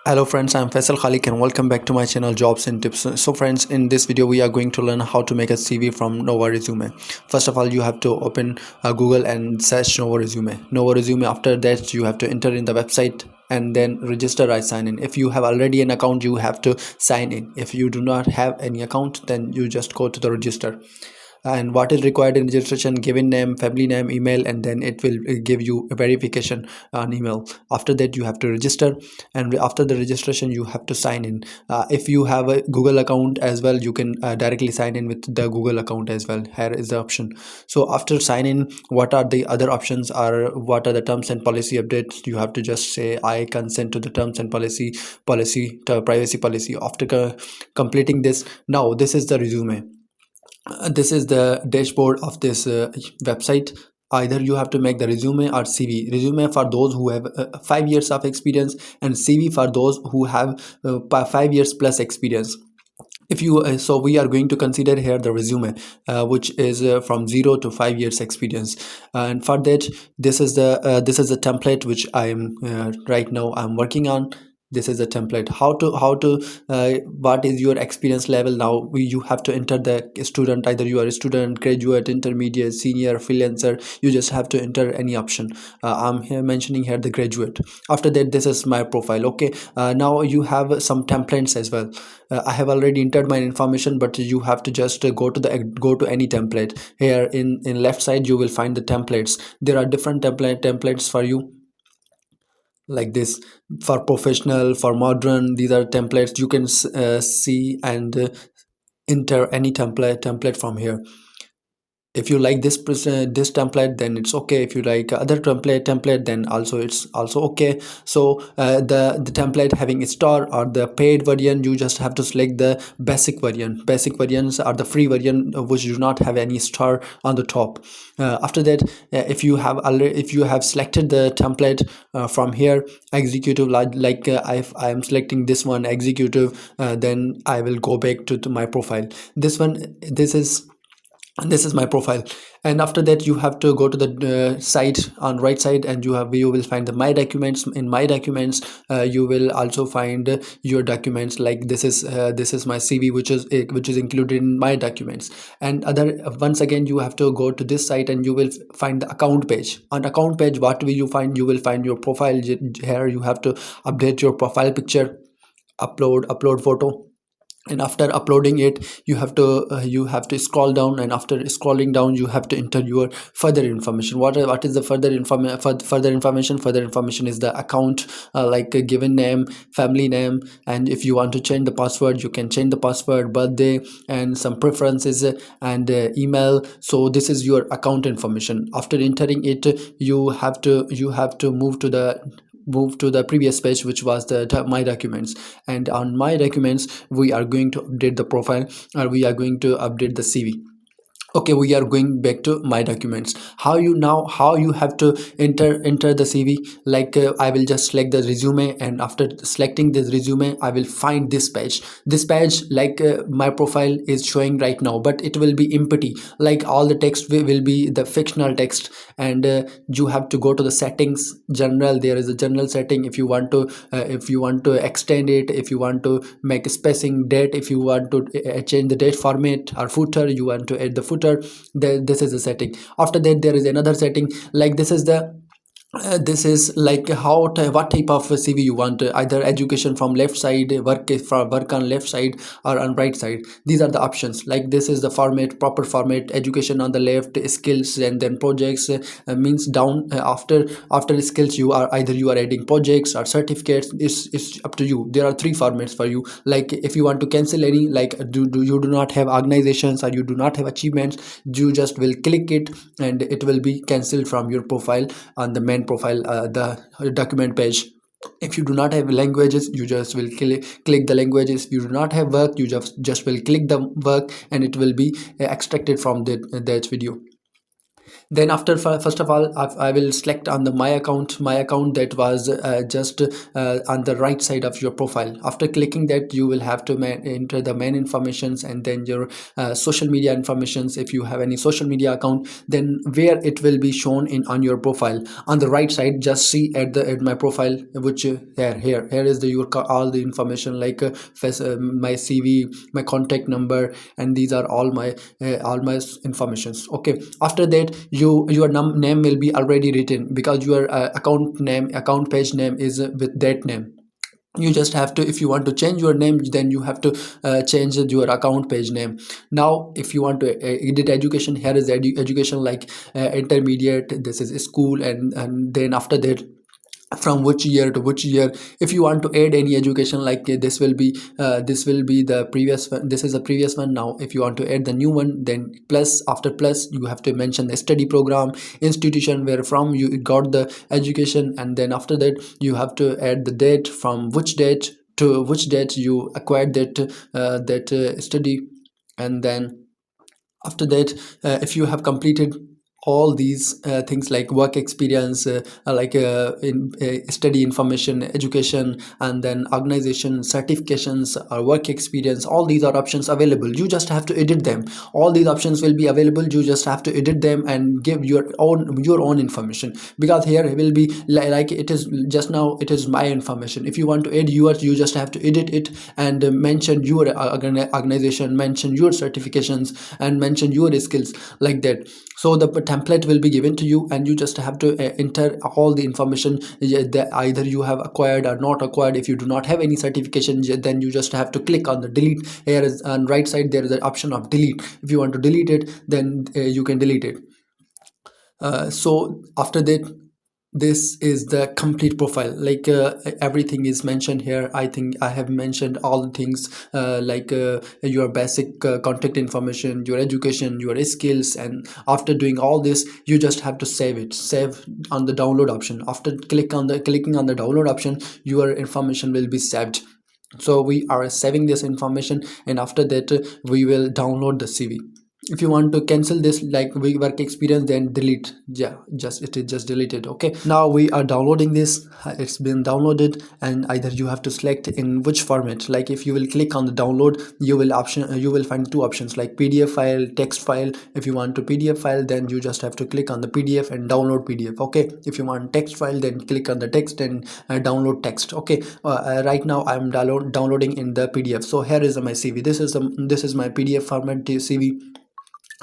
Hello friends, I'm Faisal Khalik and welcome back to my channel Jobs and Tips. So friends, in this video we are going to learn how to make a CV from Novoresume. First of all, you have to open Google and search Novoresume. Novoresume, after that you have to enter in the website and then register or sign in. If you have already an account, you have to sign in. If you do not have any account, then you just go to the register. And what is required in registration: given name, family name, email, and then it will give you a verification on email. After that you have to register, and after the registration you have to sign in. If you have a Google account as well, you can directly sign in with the Google account as well. Here is the option. So after sign in, what are the other options? Are what are the terms and policy updates? You have to just say I consent to the terms and policy to privacy policy. After completing this, now this is the resume. This is the dashboard of this website. Either you have to make the resume or CV. Resume for those who have 5 years of experience, and CV for those who have 5 years plus experience. If you so we are going to consider here the resume, which is from 0 to 5 years experience. And for that, this is the template which I am right now I'm working on. This is a template. How to what is your experience level? Now you have to enter the student. Either you are a student, graduate, intermediate, senior, freelancer. You just have to enter any option. I'm here mentioning here the graduate. After that, this is my profile. Okay, now you have some templates as well. I have already entered my information, but you have to just go to any template. Here in left side you will find the templates. There are different templates for you, like this. For professional, for modern, these are templates. You can see and enter any template from here. If you like this template, then it's okay. If you like other template, then also it's also okay. So the template having a star or the paid version, you just have to select the basic version. Basic versions are the free version, which do not have any star on the top. After that, if you have selected the template from here, executive, I am selecting this one, executive. Then I will go back to my profile. This is my profile. And after that, you have to go to the site on right side, and you will find the my documents. In my documents, you will also find your documents. Like this is my CV, which is included in my documents. And other once again, you have to go to this site, and you will find the account page. On account page, what will you find? You will find your profile. Here you have to update your profile picture, upload photo. And after uploading it, you have to scroll down, and after scrolling down, you have to enter your further information. What is the further information is the account, like a given name, family name, and if you want to change the password, you can change the password, birthday, and some preferences, and email. So this is your account information. After entering it, you have to move to the previous page, which was the my documents. And on my documents, we are going to update the profile, or we are going to update the CV. Okay, we are going back to my documents. How you have to enter the CV. Like I will just select the resume, and after selecting this resume, I will find this page. Like my profile is showing right now, but it will be empty. Like all the text will be the fictional text. And you have to go to the settings, general. There is a general setting. If you want to extend it, if you want to make a spacing, date, if you want to change the date format, or footer, you want to add the footer. This is the setting. After that, there is another setting. Like this is like what type of CV you want. Either education from left side, work on left side, or on right side. These are the options. Like this is the proper format: education on the left, skills, and then projects. Means down, after skills, you are adding projects or certificates. It's up to you. There are three formats for you. Like if you want to cancel any, like you do not have organizations, or you do not have achievements, you just will click it, and it will be cancelled from your profile on the main profile, the document page. If you do not have languages, you just will click the languages. If you do not have work, you just will click the work, and it will be extracted from that video. Then after first of all, I will select on the my account that was just on the right side of your profile. After clicking that, you will have to enter the main informations, and then your social media informations. If you have any social media account, then where it will be shown in on your profile on the right side, just see at my profile, which here is the all the information, like my CV, my contact number, and these are all my informations. Okay, after that, your name will be already written, because your account page name is with that name. You just have to, if you want to change your name, then you have to change your account page name. Now if you want to edit education, here is education, like intermediate, this is school, and then after that, from which year to which year. If you want to add any education, like this will be the previous one, this is the previous one. Now if you want to add the new one, then plus, after plus, you have to mention the study program, institution where from you got the education, and then after that, you have to add the date, from which date to which date you acquired that study. And then after that, if you have completed all these things, like work experience, like in study information, education, and then organization certifications or work experience, all these are options available. You just have to edit them. All these options will be available. You just have to edit them and give your own information, because here will be like it is just now, it is my information. If you want to add yours, you just have to edit it, and mention your organization, mention your certifications, and mention your skills, like that. So the template will be given to you, and you just have to enter all the information that either you have acquired or not acquired. If you do not have any certification, then you just have to click on the delete. Here is on right side, there is an option of delete. If you want to delete it, then you can delete it. So after that, this is the complete profile, like everything is mentioned here. I think I have mentioned all the things, like your basic contact information, your education, your skills. And after doing all this, you just have to save on the download option. After clicking on the download option, your information will be saved. So we are saving this information, and after that, we will download the CV. If you want to cancel this, like we work experience, then delete. Yeah, just it is just deleted. Okay, now we are downloading this. It's been downloaded, and either you have to select in which format. Like if you will click on the download, you will find two options, like PDF file, text file. If you want to PDF file, then you just have to click on the PDF and download PDF. Okay, if you want text file, then click on the text and download text. Okay, right now I'm downloading in the PDF. So here is my CV. This is my PDF format CV.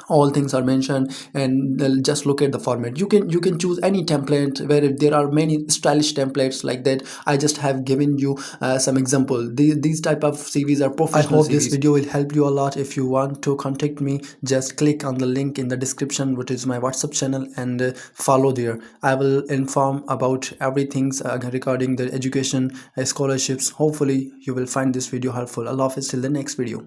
All things are mentioned, and just look at the format. You can choose any template, where there are many stylish templates like that. I just have given you some example. These type of CVs are professional. I hope this video will help you a lot. If you want to contact me, just click on the link in the description, which is my WhatsApp channel, and follow there. I will inform about everything regarding the education, scholarships. Hopefully you will find this video helpful. Allah Hafiz, till the next video.